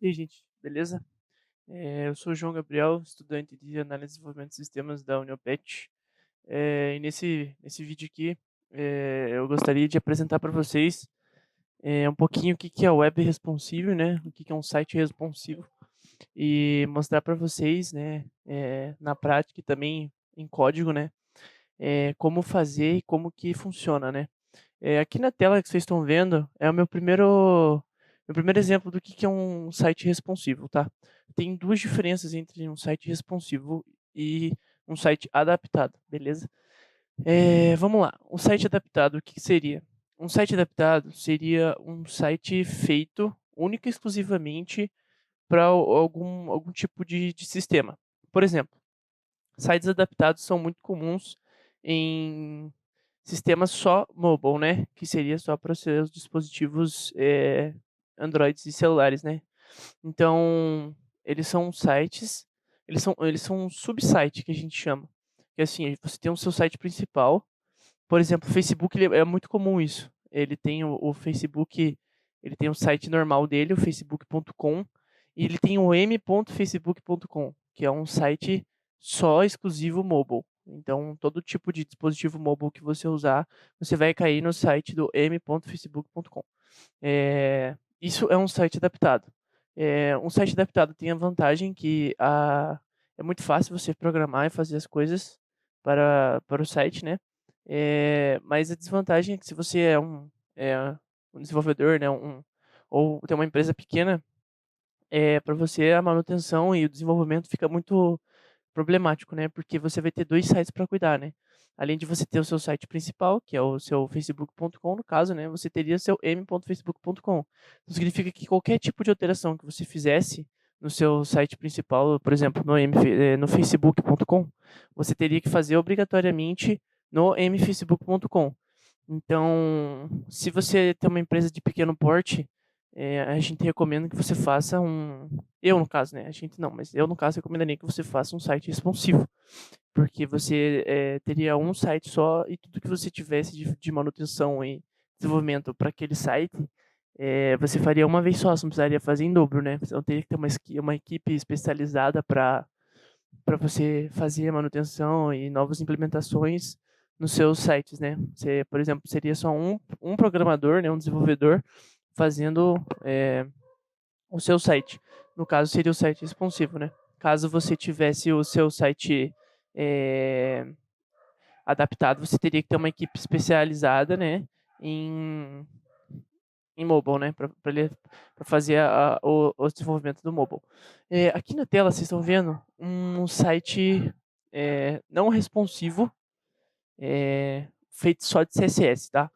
E aí, gente, beleza? Eu sou o João Gabriel, estudante de Análise e Desenvolvimento de Sistemas da Uniopet. E nesse vídeo aqui, eu gostaria de apresentar para vocês um pouquinho o que que é o Web Responsive, né? O que que é um site responsivo. E mostrar para vocês, né, na prática e também em código, né, como fazer e como que funciona, né? Aqui na tela que vocês estão vendo é o meu primeiro exemplo do que é um site responsivo, tá? Tem duas diferenças entre um site responsivo e um site adaptado, beleza? Vamos lá. Um site adaptado, o que que seria? Um site adaptado seria um site feito única e exclusivamente para algum tipo de sistema. Por exemplo, sites adaptados são muito comuns em sistemas só mobile, né, que seria só para os seus dispositivos, Androids e celulares, né. Então, eles são sites, eles são um subsite que a gente chama, que assim, você tem o seu site principal, por exemplo, o Facebook ele é muito comum isso, ele tem o Facebook, ele tem o site normal dele, o facebook.com, e ele tem o m.facebook.com, que é um site só exclusivo mobile. Então, todo tipo de dispositivo mobile que você usar, você vai cair no site do m.facebook.com. Isso é um site adaptado. Um site adaptado tem a vantagem que é muito fácil você programar e fazer as coisas para o site, né? Mas a desvantagem é que se você um desenvolvedor, né, ou tem uma empresa pequena, para você a manutenção e o desenvolvimento fica muito problemático, né, porque você vai ter 2 sites para cuidar, né. Além de você ter o seu site principal, que é o seu facebook.com no caso, né, você teria seu m.facebook.com. Isso significa que qualquer tipo de alteração que você fizesse no seu site principal, por exemplo, no facebook.com, você teria que fazer obrigatoriamente no mfacebook.com. Então, se você tem uma empresa de pequeno porte, a gente recomenda que você faça eu no caso, né, a gente não, mas eu no caso recomendaria que você faça um site responsivo, porque você, teria um site só e tudo que você tivesse de manutenção e desenvolvimento para aquele site, você faria uma vez só, você não precisaria fazer em dobro, né, você não teria que ter uma equipe especializada para você fazer a manutenção e novas implementações nos seus sites, né. Você, por exemplo, seria só um programador, né, um desenvolvedor fazendo, o seu site. No caso, seria o site responsivo, né. Caso você tivesse o seu site, eh, adaptado, você teria que ter uma equipe especializada, né, em mobile, né, para fazer o desenvolvimento do mobile. Aqui na tela vocês estão vendo um site, não responsivo, feito só de CSS, tá.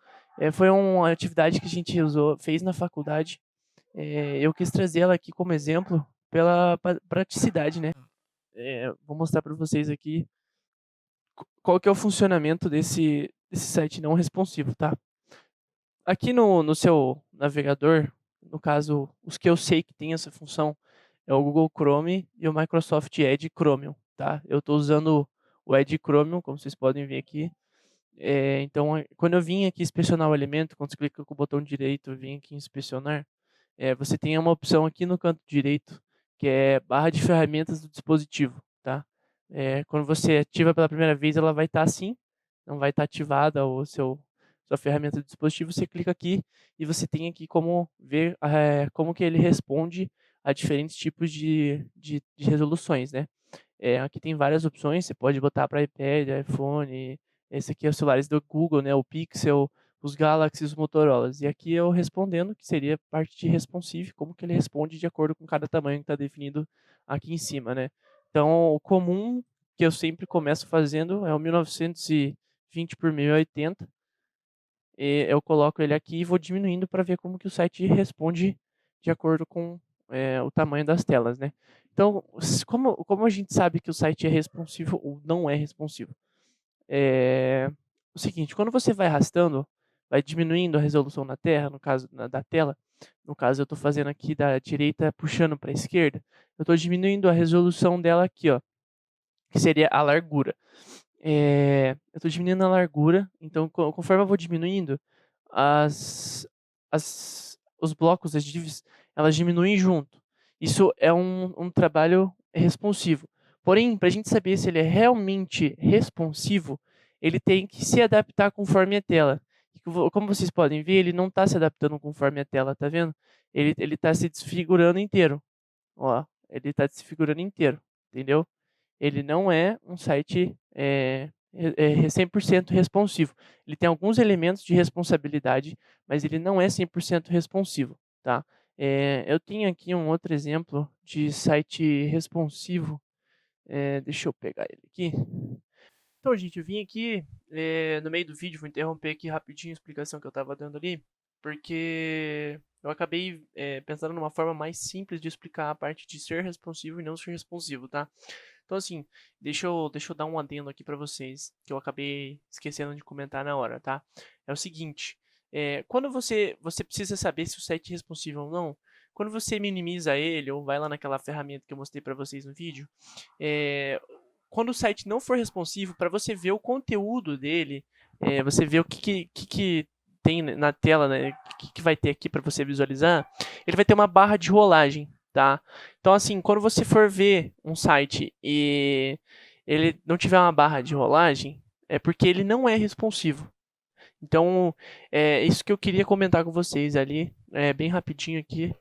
Foi uma atividade que a gente fez na faculdade, eu quis trazer ela aqui como exemplo pela praticidade, né. Vou mostrar para vocês aqui qual que é o funcionamento desse site não responsivo, tá. Aqui no seu navegador, no caso, os que eu sei que tem essa função é o Google Chrome e o Microsoft Edge Chromium, tá. Eu estou usando o Edge Chromium, como vocês podem ver aqui. Então, quando eu vim aqui inspecionar o elemento, quando você clica com o botão direito, vim aqui em inspecionar, você tem uma opção aqui no canto direito, que é barra de ferramentas do dispositivo, tá. Quando você ativa pela primeira vez, ela vai estar assim, não vai estar ativada o sua ferramenta do dispositivo, você clica aqui e você tem aqui como ver, como que ele responde a diferentes tipos de resoluções, né. Aqui tem várias opções, você pode botar para iPad, iPhone, esse aqui é os celulares do Google, né, o Pixel, os Galaxies, os Motorolas. E aqui eu respondendo, que seria parte de responsive, como que ele responde de acordo com cada tamanho que está definido aqui em cima, né. Então, o comum que eu sempre começo fazendo é o 1920 por 1080, eu coloco ele aqui e vou diminuindo para ver como que o site responde de acordo com, o tamanho das telas, né. Então, como a gente sabe que o site é responsivo ou não é responsivo? O seguinte, quando você vai arrastando, vai diminuindo a resolução no caso da tela, no caso eu estou fazendo aqui da direita puxando para a esquerda, eu estou diminuindo a resolução dela aqui, ó, que seria a largura. Eu estou diminuindo a largura, então conforme eu vou diminuindo, as os blocos, as divs, elas diminuem junto. Isso é um trabalho responsivo. Porém, para a gente saber se ele é realmente responsivo, ele tem que se adaptar conforme a tela. Como vocês podem ver, ele não está se adaptando conforme a tela, tá vendo? Ele está se desfigurando inteiro. Ó, ele está desfigurando inteiro, entendeu? Ele não é um site 100% responsivo. Ele tem alguns elementos de responsabilidade, mas ele não é 100% responsivo, tá? Eu tenho aqui um outro exemplo de site responsivo. Deixa eu pegar ele aqui. Então, gente, eu vim aqui no meio do vídeo, vou interromper aqui rapidinho a explicação que eu estava dando ali, porque eu acabei pensando numa forma mais simples de explicar a parte de ser responsivo e não ser responsivo, tá? Então, assim, deixa eu dar um adendo aqui para vocês, que eu acabei esquecendo de comentar na hora, tá? É o seguinte, quando você precisa saber se o site é responsivo ou não, quando você minimiza ele, ou vai lá naquela ferramenta que eu mostrei para vocês no vídeo, é, quando o site não for responsivo, para você ver o conteúdo dele, você ver o que tem na tela, né, o que vai ter aqui para você visualizar, ele vai ter uma barra de rolagem, tá? Então, assim, quando você for ver um site e ele não tiver uma barra de rolagem, é porque ele não é responsivo. Então, é isso que eu queria comentar com vocês ali, bem rapidinho aqui.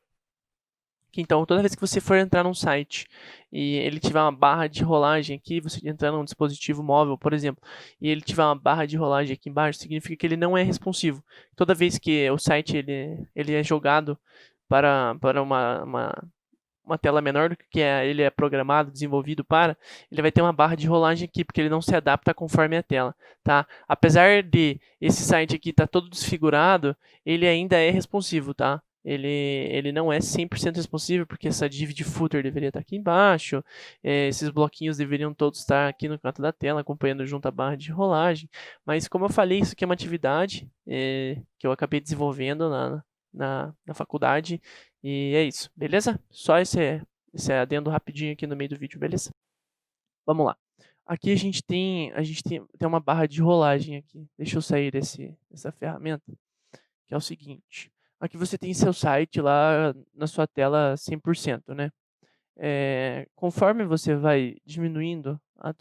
Então, toda vez que você for entrar num site e ele tiver uma barra de rolagem aqui, você entrar num dispositivo móvel, por exemplo, e ele tiver uma barra de rolagem aqui embaixo, significa que ele não é responsivo. Toda vez que o site ele é jogado para uma tela menor do que ele é programado, desenvolvido para, ele vai ter uma barra de rolagem aqui, porque ele não se adapta conforme a tela, tá? Apesar de esse site aqui estar todo desfigurado, ele ainda é responsivo, tá? Ele não é 100% responsivo, porque essa div de footer deveria estar aqui embaixo, esses bloquinhos deveriam todos estar aqui no canto da tela, acompanhando junto a barra de rolagem, mas como eu falei, isso aqui é uma atividade que eu acabei desenvolvendo na faculdade, e é isso, beleza? Só esse adendo rapidinho aqui no meio do vídeo, beleza? Vamos lá. Aqui a gente tem uma barra de rolagem aqui. Deixa eu sair dessa ferramenta, que é o seguinte. Aqui você tem seu site lá na sua tela 100%, né? Conforme você vai diminuindo a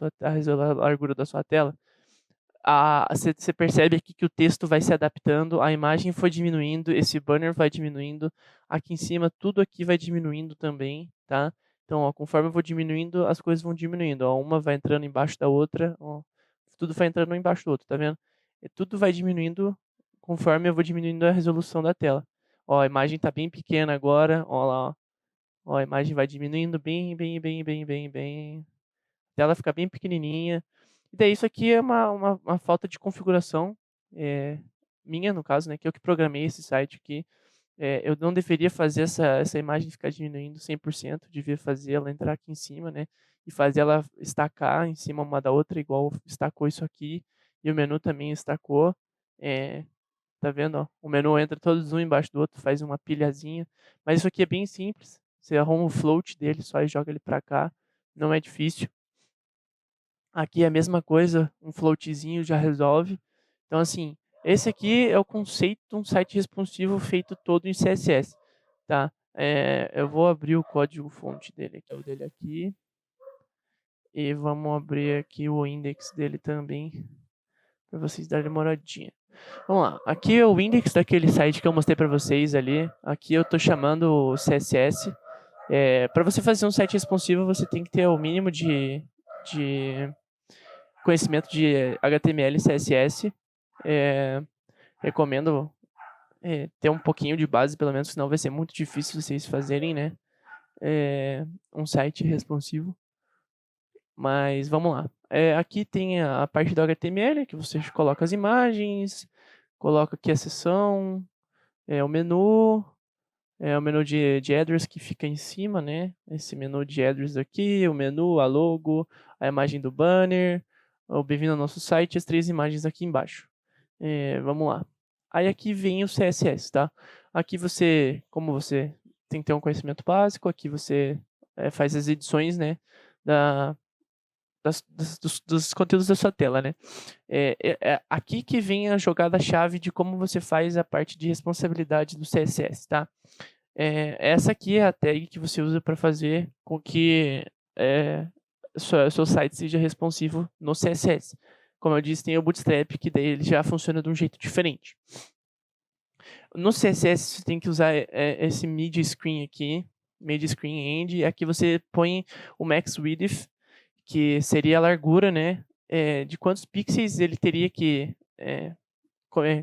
largura da sua tela, você percebe aqui que o texto vai se adaptando, a imagem foi diminuindo, esse banner vai diminuindo, aqui em cima tudo aqui vai diminuindo também, tá? Então, ó, conforme eu vou diminuindo, as coisas vão diminuindo, ó, uma vai entrando embaixo da outra, ó, tudo vai entrando um embaixo do outro, tá vendo? Tudo vai diminuindo conforme eu vou diminuindo a resolução da tela. Ó, a imagem está bem pequena agora, ó lá, ó. Ó, a imagem vai diminuindo bem, a tela fica bem pequenininha. E daí isso aqui é uma falta de configuração minha, no caso, né, que eu que programei esse site aqui. Eu não deveria fazer essa imagem ficar diminuindo 100%, devia fazer ela entrar aqui em cima, né, e fazer ela estacar em cima uma da outra, igual estacou isso aqui, e o menu também estacou. Tá vendo, ó? O menu entra todos um embaixo do outro, faz uma pilhazinha, mas isso aqui é bem simples, você arruma o float dele só e joga ele para cá, não é difícil. Aqui é a mesma coisa, um floatzinho já resolve. Então, assim, esse aqui é o conceito de um site responsivo feito todo em CSS, tá? Eu vou abrir o código fonte dele aqui, e vamos abrir aqui o index dele também, para vocês darem uma olhadinha. Vamos lá, aqui é o index daquele site que eu mostrei para vocês ali. Aqui eu estou chamando o CSS. Para você fazer um site responsivo, você tem que ter o mínimo de conhecimento de HTML e CSS. Recomendo ter um pouquinho de base, pelo menos, senão vai ser muito difícil vocês fazerem, né? Um site responsivo. Mas vamos lá. Aqui tem a parte do HTML, que você coloca as imagens, coloca aqui a seção, o menu de address que fica em cima, né? Esse menu de address aqui, o menu, a logo, a imagem do banner, o bem-vindo ao nosso site, as 3 imagens aqui embaixo. Vamos lá. Aí aqui vem o CSS, tá? Aqui como você tem que ter um conhecimento básico, aqui você faz as edições, né? Dos conteúdos da sua tela, né? Aqui que vem a jogada-chave de como você faz a parte de responsabilidade do CSS, tá? Essa aqui é a tag que você usa para fazer com que seu site seja responsivo no CSS. Como eu disse, tem o Bootstrap, que daí ele já funciona de um jeito diferente. No CSS, você tem que usar esse Media Screen aqui, Media Screen End. Aqui você põe o Max Width, que seria a largura, né? De quantos pixels ele teria que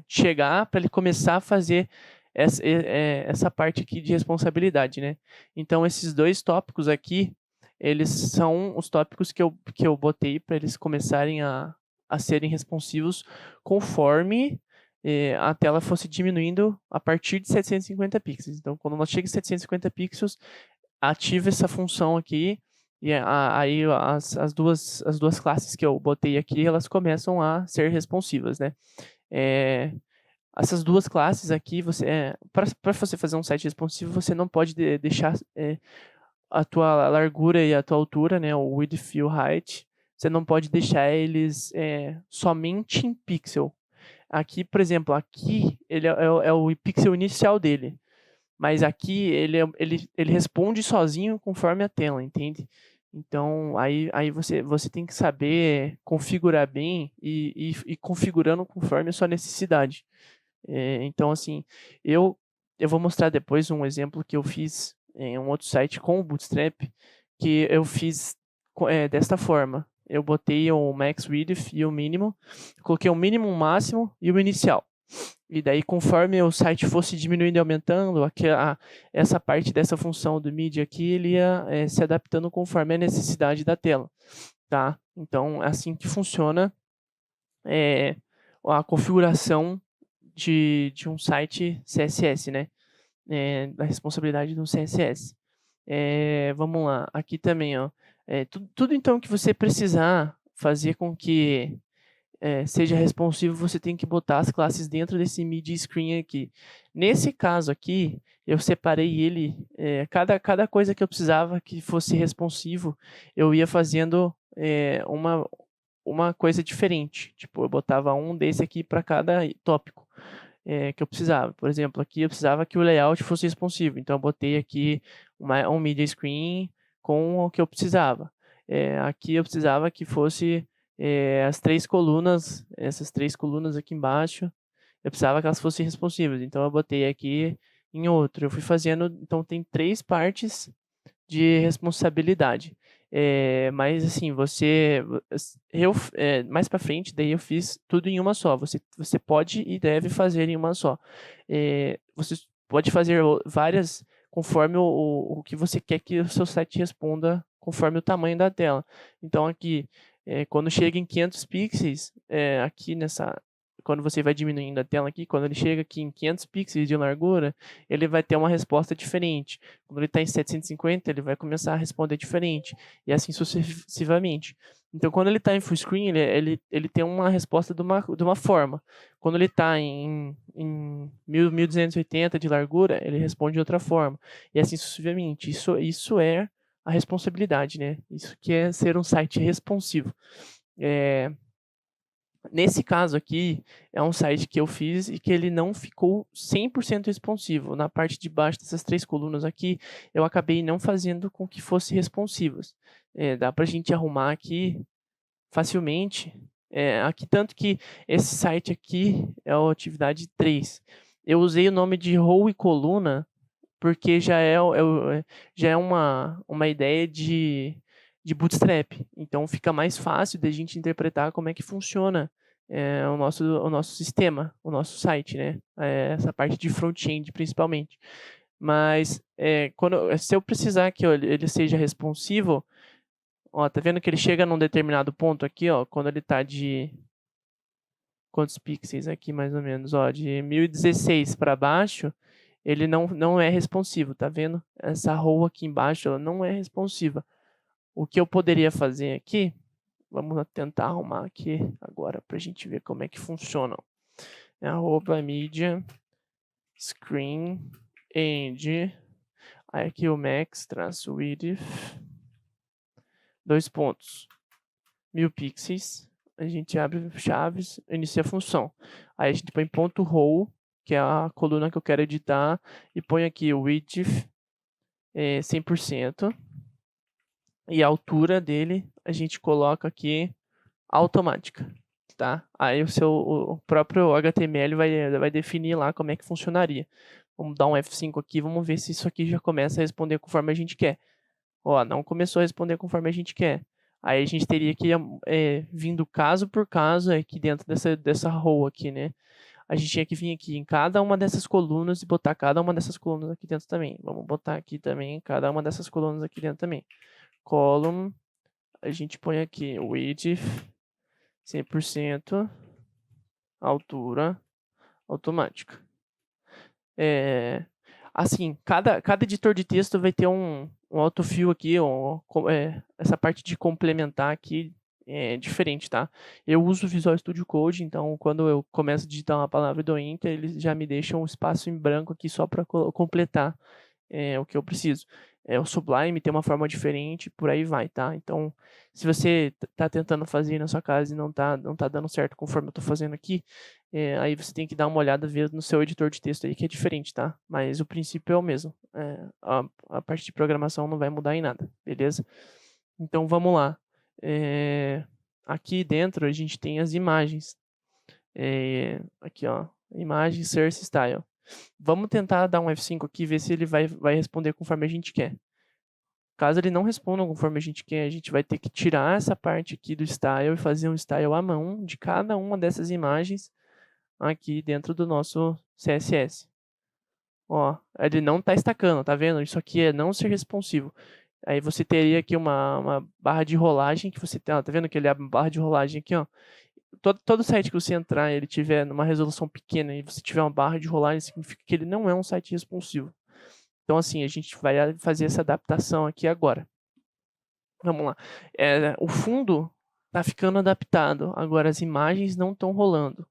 chegar para ele começar a fazer essa parte aqui de responsabilidade, né? Então, esses dois tópicos aqui, eles são os tópicos que eu botei para eles começarem a serem responsivos conforme a tela fosse diminuindo a partir de 750 pixels. Então, quando nós chega em 750 pixels, ativa essa função aqui e aí as duas classes que eu botei aqui, elas começam a ser responsivas, né? Essas duas classes aqui, para você fazer um site responsivo, você não pode deixar a tua largura e a tua altura, né, o width e o height, você não pode deixar eles somente em pixel. Aqui, por exemplo, aqui ele é o pixel inicial dele, mas aqui ele responde sozinho conforme a tela, entende? Então, aí você tem que saber configurar bem e configurando conforme a sua necessidade. Então, assim, eu, eu vou mostrar depois um exemplo que eu fiz em um outro site com o Bootstrap, que eu fiz desta forma. Eu botei o max width e o mínimo, coloquei o mínimo, o máximo e o inicial. E daí, conforme o site fosse diminuindo e aumentando, essa parte dessa função do media aqui, ele ia se adaptando conforme a necessidade da tela, tá? Então, é assim que funciona a configuração de um site CSS, né? Da responsabilidade do CSS. Vamos lá, aqui também, ó. Tudo então que você precisar fazer com que seja responsivo, você tem que botar as classes dentro desse media screen aqui. Nesse caso aqui, eu separei ele, cada coisa que eu precisava que fosse responsivo, eu ia fazendo uma coisa diferente. Tipo, eu botava um desse aqui para cada tópico que eu precisava. Por exemplo, aqui eu precisava que o layout fosse responsivo, então eu botei aqui um media screen com o que eu precisava. Aqui eu precisava que fosse as três colunas, essas três colunas aqui embaixo, eu precisava que elas fossem responsivas, então eu botei aqui em outro. Eu fui fazendo, então tem três partes de responsabilidade. Mas assim, mais para frente, daí eu fiz tudo em uma só. Você pode e deve fazer em uma só. Você pode fazer várias conforme o que você quer que o seu site responda, conforme o tamanho da tela. Então aqui, quando chega em 500 pixels, aqui quando você vai diminuindo a tela aqui, quando ele chega aqui em 500 pixels de largura, ele vai ter uma resposta diferente. Quando ele está em 750, ele vai começar a responder diferente. E assim sucessivamente. Então, quando ele está em full screen, ele tem uma resposta de uma forma. Quando ele está em 1280 de largura, ele responde de outra forma. E assim sucessivamente. Isso é a responsabilidade, né? Isso que é ser um site responsivo. Nesse caso aqui, é um site que eu fiz e que ele não ficou 100% responsivo. Na parte de baixo dessas três colunas aqui, eu acabei não fazendo com que fossem responsivas. Dá para a gente arrumar aqui facilmente. Aqui, tanto que esse site aqui é a atividade 3. Eu usei o nome de row e coluna porque já é uma ideia de bootstrap. Então fica mais fácil da gente interpretar como é que funciona o nosso sistema, o nosso site, né? Essa parte de front-end principalmente. Mas se eu precisar que ele seja responsivo, ó, tá vendo que ele chega num determinado ponto aqui, ó, quando ele está de quantos pixels aqui mais ou menos, ó, de 1016 para baixo, ele não é responsivo, tá vendo? Essa row aqui embaixo, ela não é responsiva. O que eu poderia fazer aqui, vamos tentar arrumar aqui agora para a gente ver como é que funciona. Media screen end, aí aqui o max traço width, 2 pontos, 1000 pixels, a gente abre chaves, inicia a função. Aí a gente põe ponto row, que é a coluna que eu quero editar, e ponho aqui o width 100%, e a altura dele a gente coloca aqui automática, tá? Aí o próprio HTML vai definir lá como é que funcionaria. Vamos dar um F5 aqui, vamos ver se isso aqui já começa a responder conforme a gente quer. Ó, não começou a responder conforme a gente quer. Aí a gente teria que ir vindo caso por caso aqui dentro dessa row aqui, né? A gente tinha que vir aqui em cada uma dessas colunas e botar cada uma dessas colunas aqui dentro também. Vamos botar aqui também cada uma dessas colunas aqui dentro também. Column, a gente põe aqui width 100%, altura automática. Assim, cada editor de texto vai ter um autofill aqui, essa parte de complementar aqui é diferente, tá? Eu uso o Visual Studio Code, então quando eu começo a digitar uma palavra e dou Enter, eles já me deixam um espaço em branco aqui só para completar o que eu preciso. O Sublime tem uma forma diferente, por aí vai, tá? Então, se você está tentando fazer na sua casa e não tá dando certo conforme eu estou fazendo aqui, aí você tem que dar uma olhada, ver no seu editor de texto aí, que é diferente, tá? Mas o princípio é o mesmo. A parte de programação não vai mudar em nada, beleza? Então, vamos lá. Aqui dentro a gente tem as imagens. Aqui, ó, imagem, source, style. Vamos tentar dar um F5 aqui e ver se ele vai responder conforme a gente quer. Caso ele não responda conforme a gente quer, a gente vai ter que tirar essa parte aqui do style e fazer um style à mão de cada uma dessas imagens aqui dentro do nosso CSS. Ó, ele não está estacando, tá vendo? Isso aqui é não ser responsivo. Aí você teria aqui uma barra de rolagem que você tá vendo que ele abre uma barra de rolagem aqui, ó. Todo site que você entrar, ele tiver numa resolução pequena e você tiver uma barra de rolagem, significa que ele não é um site responsivo. Então, assim, a gente vai fazer essa adaptação aqui agora. Vamos lá. O fundo está ficando adaptado. Agora, as imagens não estão rolando.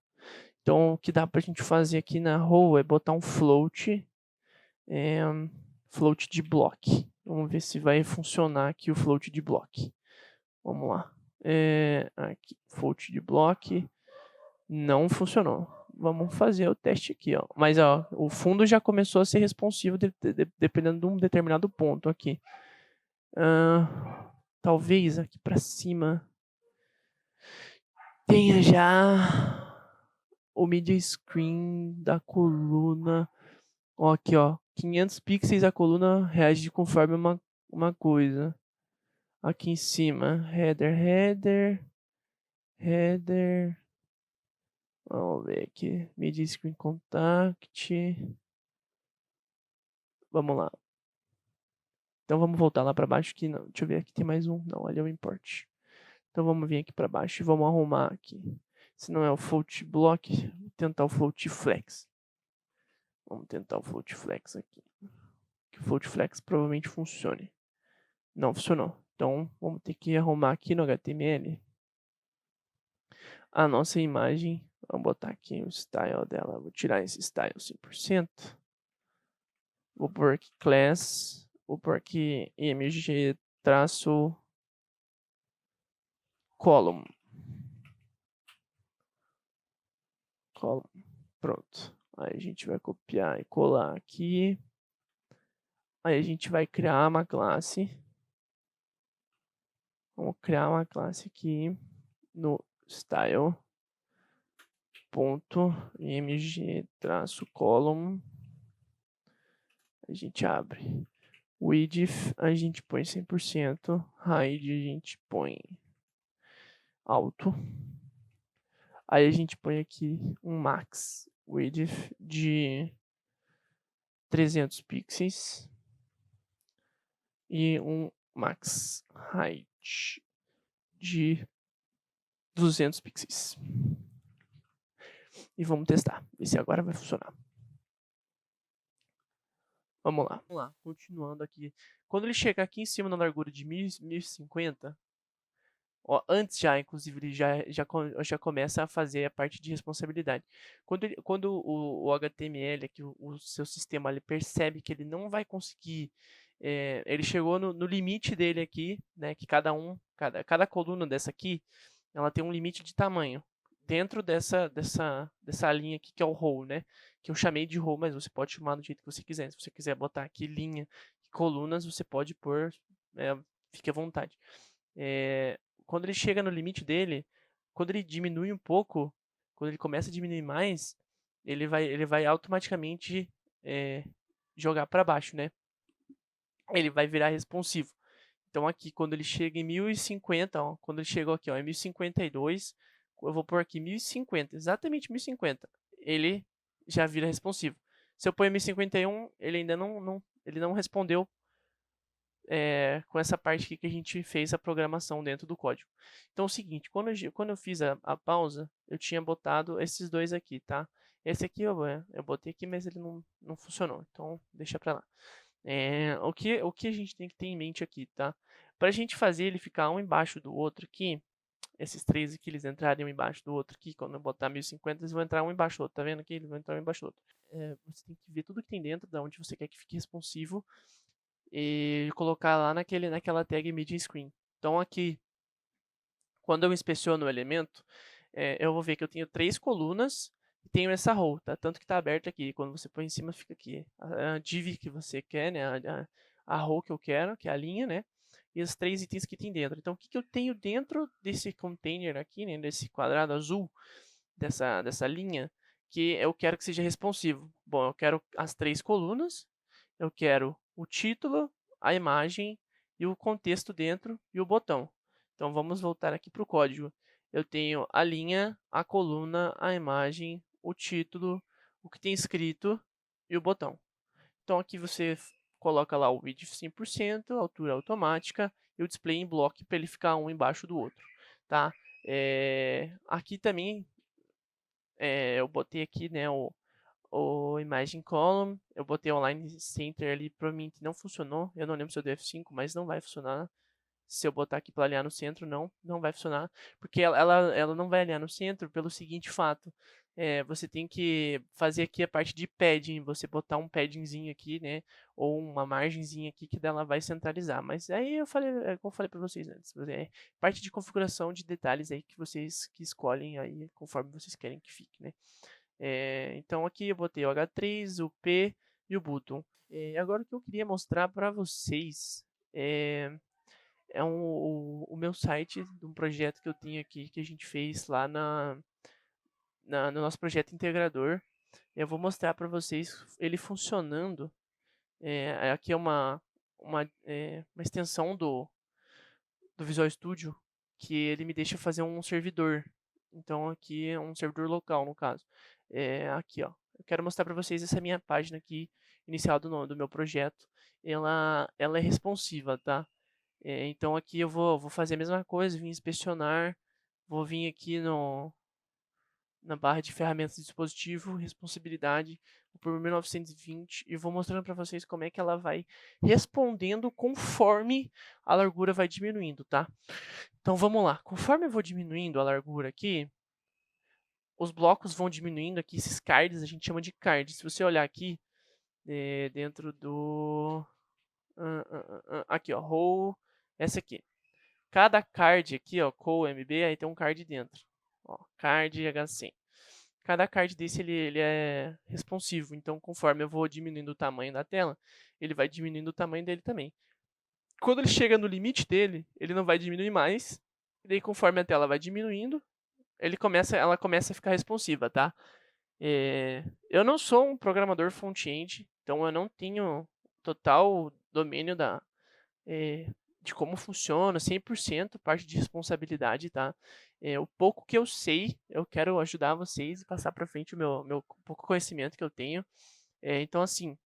Então, o que dá para a gente fazer aqui na row é botar um float, float de block. Vamos ver se vai funcionar aqui o float de block. Vamos lá. Aqui, float de block. Não funcionou. Vamos fazer o teste aqui, ó. Mas ó, o fundo já começou a ser responsivo dependendo de um determinado ponto aqui. Talvez aqui para cima tenha já o media screen da coluna. Ó, aqui, ó, 500 pixels a coluna reage conforme uma coisa. Aqui em cima, header. Vamos ver aqui, media screen contact. Vamos lá. Então vamos voltar lá para baixo aqui. Não, deixa eu ver aqui, tem mais um. Não, ali é o import. Então vamos vir aqui para baixo e vamos arrumar aqui. Se não é o float block, vou tentar o float flex. Vamos tentar o float flex aqui. Que o float flex provavelmente funcione. Não funcionou. Então vamos ter que arrumar aqui no HTML a nossa imagem. Vamos botar aqui o style dela. Vou tirar esse style 100%. Vou pôr aqui class. Vou pôr aqui img traço column. Pronto. Aí a gente vai copiar e colar aqui. Aí a gente vai criar uma classe. Vamos criar uma classe aqui no style.img-column. A gente abre. Width a gente põe 100%. Height a gente põe alto. Aí a gente põe aqui um max width de 300 pixels e um max height de 200 pixels. E vamos testar, ver se agora vai funcionar. Vamos lá, continuando aqui. Quando ele chegar aqui em cima na largura de 1050, ó, antes já, inclusive, ele já começa a fazer a parte de responsabilidade. Quando o HTML, aqui, o seu sistema, ele percebe que ele não vai conseguir, ele chegou no limite dele aqui, né, que cada coluna dessa aqui, ela tem um limite de tamanho dentro dessa linha aqui que é o row, né? que eu chamei de row, mas você pode chamar do jeito que você quiser. Se você quiser botar aqui linha e colunas, você pode pôr, fique à vontade. Quando ele chega no limite dele, quando ele diminui um pouco, quando ele começa a diminuir mais, ele vai automaticamente jogar para baixo, né? Ele vai virar responsivo. Então aqui, quando ele chega em 1050, ó, quando ele chegou aqui, ó, em 1052, eu vou pôr aqui 1050, exatamente 1050, ele já vira responsivo. Se eu pôr em 1051, ele ainda ele não respondeu com essa parte aqui que a gente fez a programação dentro do código. Então é o seguinte, quando eu fiz a pausa, eu tinha botado esses dois aqui, tá? Esse aqui eu botei aqui, mas ele não funcionou, então deixa pra lá. O que a gente tem que ter em mente aqui, tá? Para a gente fazer ele ficar um embaixo do outro aqui, esses três aqui, eles entrarem um embaixo do outro aqui, quando eu botar 1050, eles vão entrar um embaixo do outro, tá vendo aqui? Eles vão entrar um embaixo do outro. Você tem que ver tudo que tem dentro, da onde você quer que fique responsivo, e colocar lá naquela tag media screen. Então aqui, quando eu inspeciono o elemento, eu vou ver que eu tenho 3 colunas e tenho essa row, tá? Tanto que está aberto aqui. Quando você põe em cima, fica aqui a div que você quer, né? A row que eu quero, que é a linha, né? E os 3 itens que tem dentro. Então, o que eu tenho dentro desse container aqui, né? Desse quadrado azul, dessa linha, que eu quero que seja responsivo. Bom, eu quero as 3 colunas, eu quero o título, a imagem e o contexto dentro e o botão. Então vamos voltar aqui para o código. Eu tenho a linha, a coluna, a imagem, o título, o que tem escrito e o botão. Então aqui você coloca lá o width 100%, altura automática e o display em bloco para ele ficar um embaixo do outro, tá? Aqui também eu botei aqui, né, o Imagine Column, eu botei Online Center ali, provavelmente não funcionou, eu não lembro se eu dei F5, mas não vai funcionar. Se eu botar aqui para alinhar no centro, não vai funcionar, porque ela não vai alinhar no centro pelo seguinte fato, você tem que fazer aqui a parte de padding, você botar um paddingzinho aqui, né, ou uma margenzinha aqui que dela vai centralizar, mas aí eu falei, como eu falei para vocês antes, parte de configuração de detalhes aí que vocês que escolhem aí, conforme vocês querem que fique, né. Então aqui eu botei o H3, o P e o button. Agora o que eu queria mostrar para vocês o meu site de um projeto que eu tenho aqui, que a gente fez lá no nosso projeto integrador. Eu vou mostrar para vocês ele funcionando. Aqui é uma extensão do Visual Studio que ele me deixa fazer um servidor. Então aqui é um servidor local, no caso. Aqui, ó. Eu quero mostrar para vocês essa minha página aqui, inicial do meu projeto. Ela é responsiva, tá? Então aqui eu vou fazer a mesma coisa, vim inspecionar, vou vir aqui na barra de ferramentas de dispositivo, responsabilidade, por 1920 e vou mostrando para vocês como é que ela vai respondendo conforme a largura vai diminuindo, tá? Então vamos lá, conforme eu vou diminuindo a largura aqui, os blocos vão diminuindo aqui, esses cards a gente chama de cards. Se você olhar aqui, dentro do... aqui ó, row, essa aqui. Cada card aqui, ó, CoMB, aí tem um card dentro. Ó, card H100. Cada card desse ele é responsivo, então conforme eu vou diminuindo o tamanho da tela, ele vai diminuindo o tamanho dele também. Quando ele chega no limite dele, ele não vai diminuir mais, e daí conforme a tela vai diminuindo, ela começa a ficar responsiva, tá? Eu não sou um programador front-end, então eu não tenho total domínio de como funciona, 100% parte de responsabilidade, tá? O pouco que eu sei, eu quero ajudar vocês e passar para frente o meu pouco conhecimento que eu tenho. Então, assim,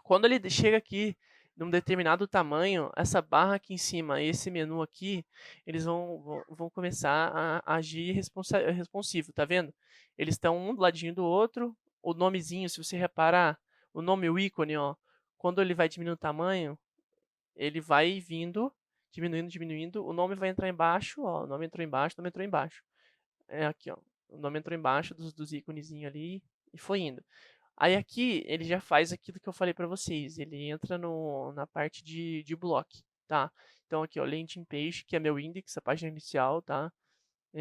quando ele chega aqui num determinado tamanho, essa barra aqui em cima, esse menu aqui, eles vão começar a agir responsivo, tá vendo? Eles estão um do ladinho do outro, o nomezinho, se você reparar, o nome, o ícone, ó, quando ele vai diminuindo o tamanho, ele vai vindo, diminuindo, diminuindo, o nome vai entrar embaixo, ó, o nome entrou embaixo, o nome entrou embaixo. Aqui, ó, o nome entrou embaixo dos íconezinhos ali e foi indo. Aí aqui ele já faz aquilo que eu falei para vocês, ele entra na parte de block, tá? Então aqui, ó, landing page, que é meu index, a página inicial, tá?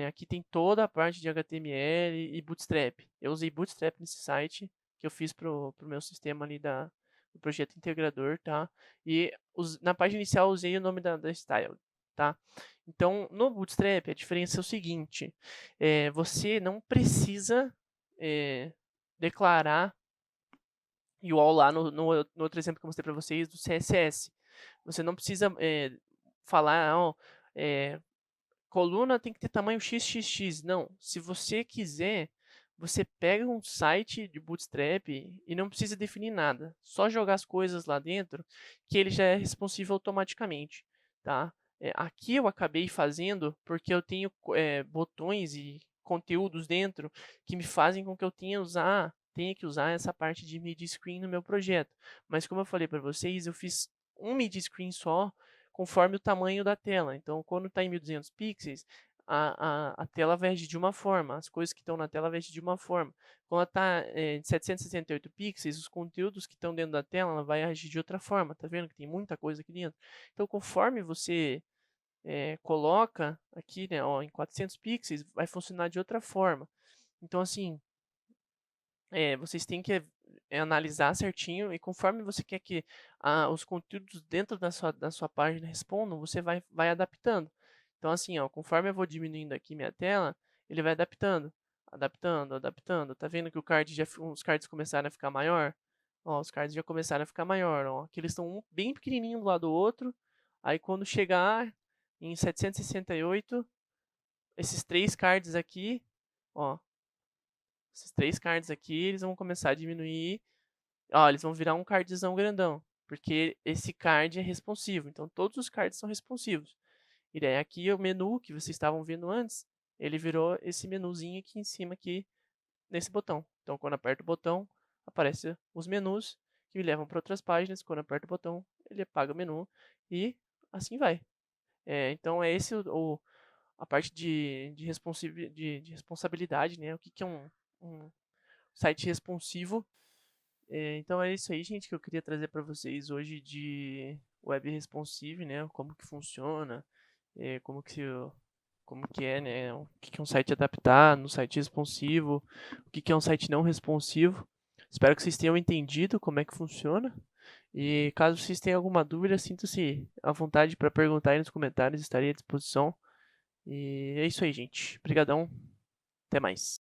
Aqui tem toda a parte de HTML e Bootstrap. Eu usei Bootstrap nesse site que eu fiz pro meu sistema ali do projeto integrador, tá? E na página inicial eu usei o nome da style, tá? Então, no Bootstrap, a diferença é o seguinte: você não precisa declarar igual lá no outro exemplo que eu mostrei para vocês do CSS. Você não precisa falar, ó, coluna tem que ter tamanho XXX. Não, se você quiser, você pega um site de Bootstrap e não precisa definir nada. Só jogar as coisas lá dentro que ele já é responsivo automaticamente, tá? Aqui eu acabei fazendo porque eu tenho botões e conteúdos dentro que me fazem com que eu tenha que usar essa parte de mid screen no meu projeto. Mas como eu falei para vocês, eu fiz um mid screen só conforme o tamanho da tela. Então, quando está em 1200 pixels, a tela vai agir de uma forma, as coisas que estão na tela vão agir de uma forma. Quando ela está em 768 pixels, os conteúdos que estão dentro da tela ela vai agir de outra forma. Tá vendo que tem muita coisa aqui dentro? Então, conforme você coloca aqui, né, ó, em 400 pixels, vai funcionar de outra forma. Então, assim, vocês têm que analisar certinho e conforme você quer que os conteúdos dentro da sua página respondam, você vai adaptando. Então, assim, ó, conforme eu vou diminuindo aqui minha tela, ele vai adaptando, adaptando, adaptando. Tá vendo que os cards começaram a ficar maior? Ó, os cards já começaram a ficar maior, ó. Aqui eles estão bem pequenininho um do lado do outro. Aí quando chegar em 768, esses três cards aqui, ó, esses três cards aqui, eles vão começar a diminuir. Ó, eles vão virar um cardzão grandão. Porque esse card é responsivo. Então, todos os cards são responsivos. E daí aqui o menu que vocês estavam vendo antes, ele virou esse menuzinho aqui em cima aqui nesse botão. Então, quando aperto o botão, aparecem os menus que me levam para outras páginas. Quando aperto o botão, ele apaga o menu e assim vai. Então, é esse a parte de responsabilidade, né? O que é um site responsivo. Então é isso aí, gente, que eu queria trazer para vocês hoje de web responsive, né? Como que funciona, como que é, né? O que é um site adaptado, um site responsivo, o que é um site não responsivo. Espero que vocês tenham entendido como é que funciona. E caso vocês tenham alguma dúvida, sinta-se à vontade para perguntar aí nos comentários, estarei à disposição. E é isso aí, gente. Obrigadão. Até mais.